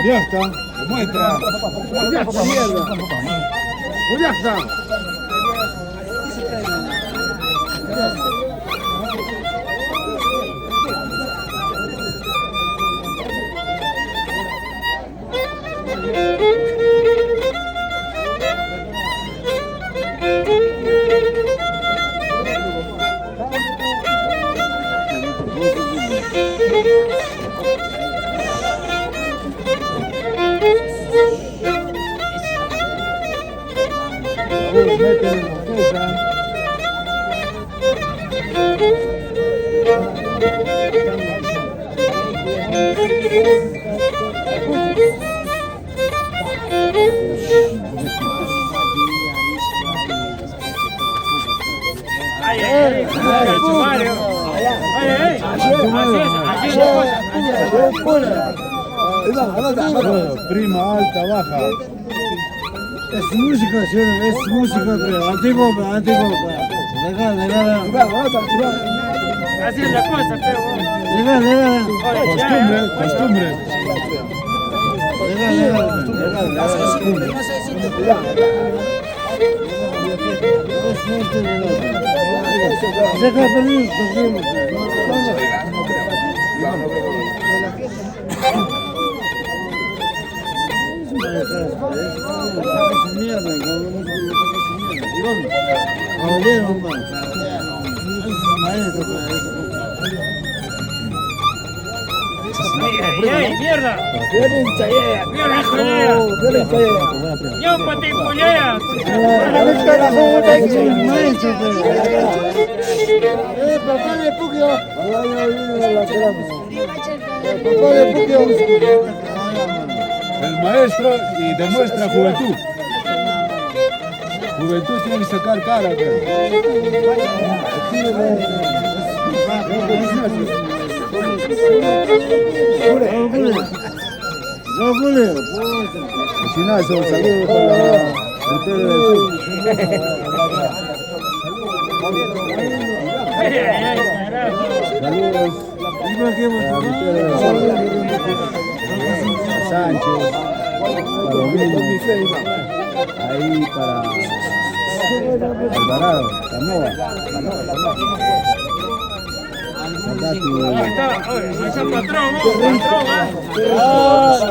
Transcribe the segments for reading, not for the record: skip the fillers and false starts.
Ya está, muestra. Ya está, mierda. Ya está. Prima, alta, baja. Es música, sí, es música, pero antiguo. Legal. Así es la cosa, pero... Legal. Costumbre. Legal. Deja pedir, ¡Mierda! ¡Yo, paticulea! Papá de Puquio. El maestro y demuestra juventud. Juventud tiene que sacar cara. Vecinazo, saludos para ustedes del sur. Saludos para ustedes del sur. Sánchez, Palomino, ahí para Alvarado, Canoa. Ahí está patrón, Ay.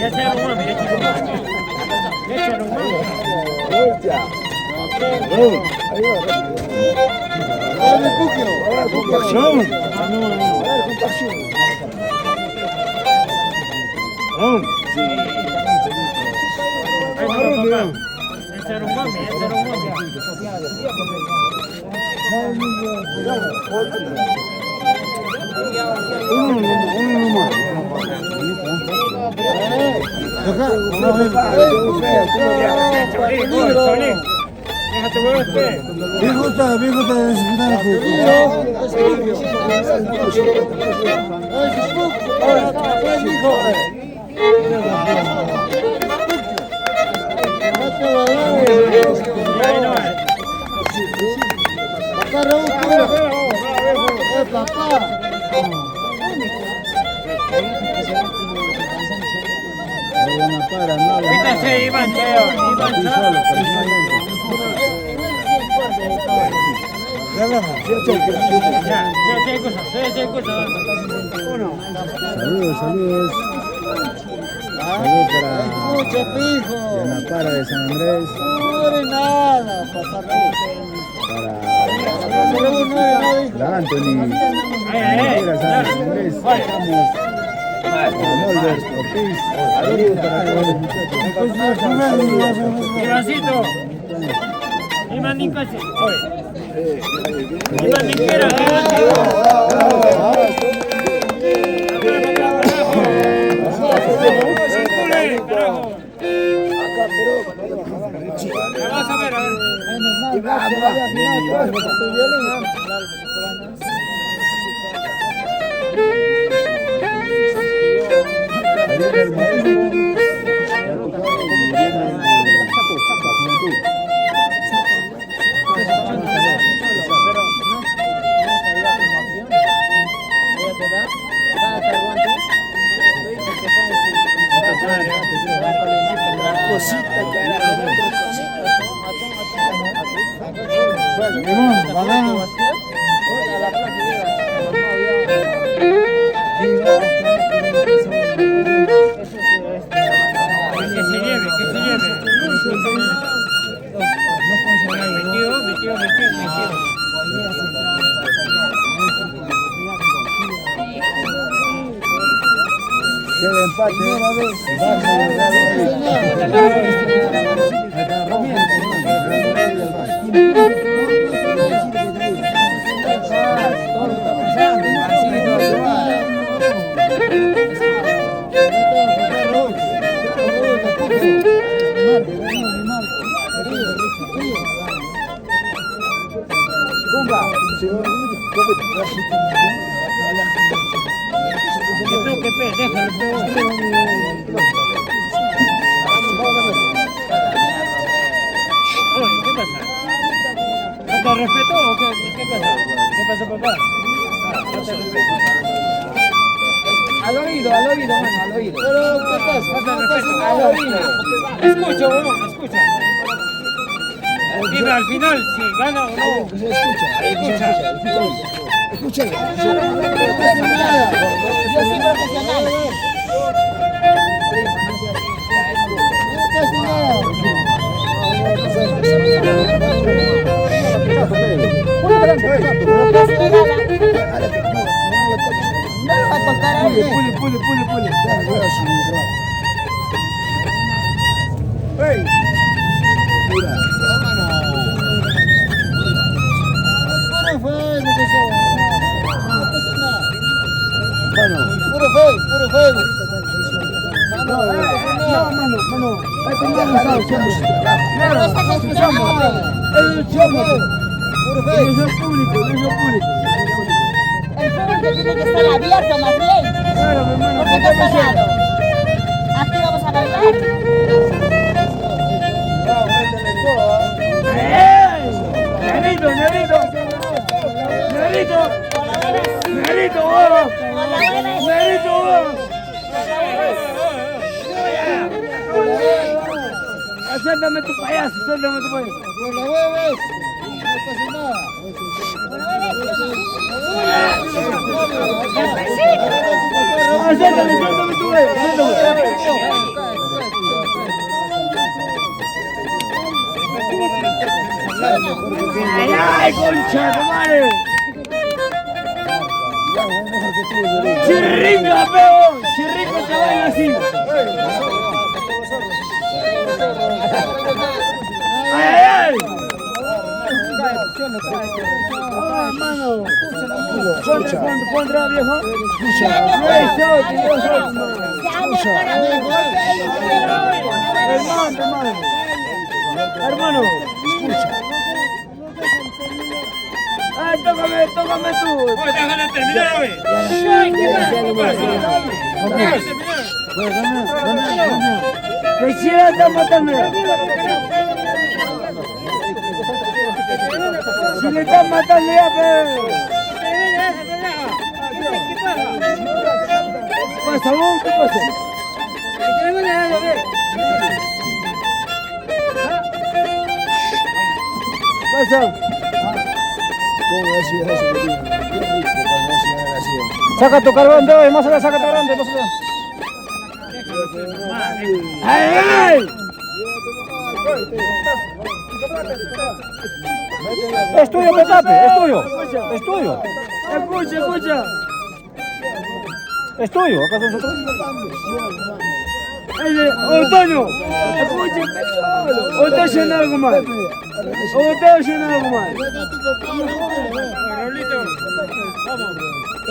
Ya se arrumó, mira, ya se arrumó. Viejo está necesitando no para, no habla nada. Quítase, Iván, Cheo. Iván, Aquí Cheo. solo, personalmente. Ya, sí, hay cosas, sí, hay cosas. Saludos, saludos. Saludos para Escucha, pijo. Diana Para de San Andrés. No eres nada, paparrón. Para Anthony. Ay, San Andrés. Estamos. Molder, Ortiz. Saludos para todos los muchachos. Ivancito. Iván Nincase. Oye. Iván Niquera. Vamos a ver, a ver. Que se lleve, que se lleve. Metido. Queda empate. Que toque, déjalo, Oye, ¿qué pasa? ¿No te respeto o qué pasa? ¿Qué pasa, papá? No te respeto. Al oído, mano, al oído. Pero, ¿qué pasa? No te respeto. Al oído. Escucha, huevón, escucha. Dime al final si gana o no. Escucha. Escucha. Yo soy profesional. No lo va a tocar a él. Pule. Puro fuego. No, mano. Hay que tener cuidado siempre. Claro, puro fuego. Público. El fuego que tiene que estar abierto más bien. Claro, mi hermano. Porque está cerrado. Aquí vamos a bailar. Negrito, suéltame tu payaso. Por la huevas. No pasa nada. Suéltame tu payaso. Ay, concha de madre. Chirringa, peón. Chirringa te baila así. Ay. Mano. Pondrá, viejo. Hermano. Ay, tócame tú. Oye, déjale terminar, güey. ¿Qué chida está matando? Si le están matando ya, pero... ¿Qué pasa, vos? ¿Qué pasa? Pasa. ¿Cómo va a llegar eso? Qué rico cuando va a llegar así. Saca tu carbón de hoy, más allá, saca tu carbón de más allá. ¡Ay! Es tuyo, Petate, es tuyo. Es tuyo. Escucha, escucha. Es tuyo, ¿acaso nosotros? Otoño, escucha, o está haciendo algo mal. O está haciendo algo mal. Raulito, vamos.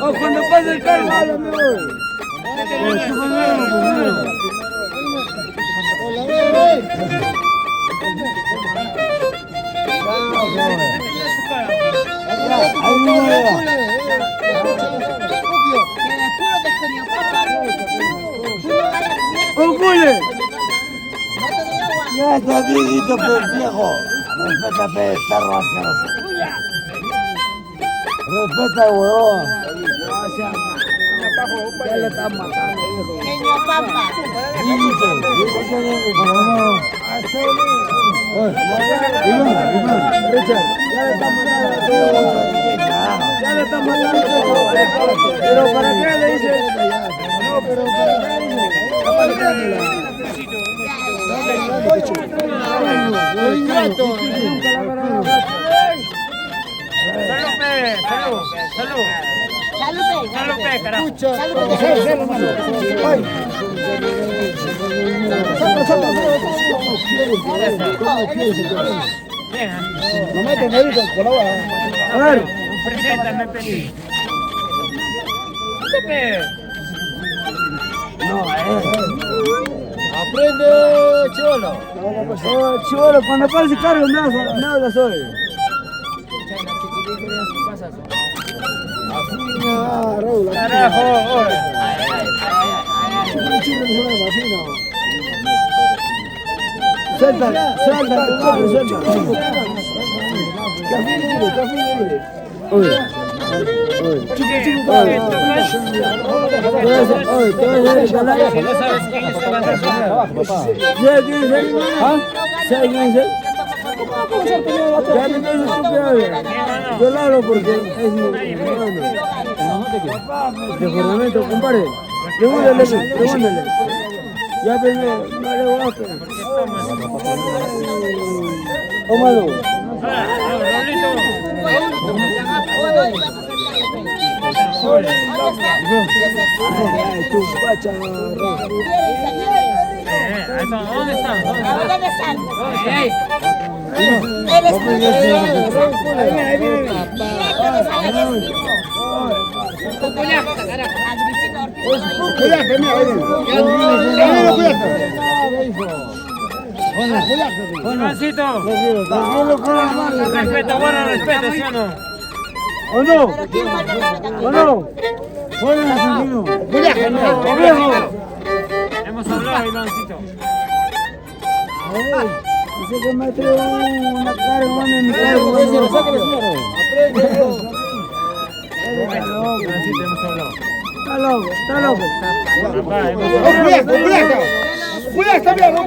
O cuando pase el carro, háblame hoy. ¡Ocule! Ya está viejito, pues viejo. Respeta, perro asqueroso. Respeta, huevón. Ya lo están matando, viejo. Niño papa. Viejito, viejito de mi coronel. Richard, ya le están matando. Ya le están matando. Pero ¿para qué le dice? No, pero ¿para qué le dice? Salud, salud. Salud, carajo. No meto médico, colabora. A ver. Preséntame, Peti. Aprende, cholo. Oh, chivolo, cuando pase el carro me hablas hoy. Afina, Raúl. Carajo, oye. Suelta, suelta, suelta. Que afine libre. Oye. Si no sabes quién es, te vas a sonar. ¿Sabes quién es él? ¿Sabes quién es él? Ya no es estúpido. Yo lo hablo porque es mi hermano. De Fernando, compadre. Pregúntale. Ya primero, no le voy a hacer. Tómalo. Raulito. Ay, tu pacharro. ¿Dónde están? ¿Dónde están? Ey, Eres Juancito. Tranquilo con las manos. Respeto, bueno, respeto, ¿sí o no? ¿O no? ¿Quién falta respeto aquí? ¿O no? Bueno, tranquilo. Viejo. Hemos hablado, Ivancito. Dice que me trae una carga en mi carro. Ivancito, hemos hablado. Está loco. Papá, hemos hablado. Cuidado, está bien.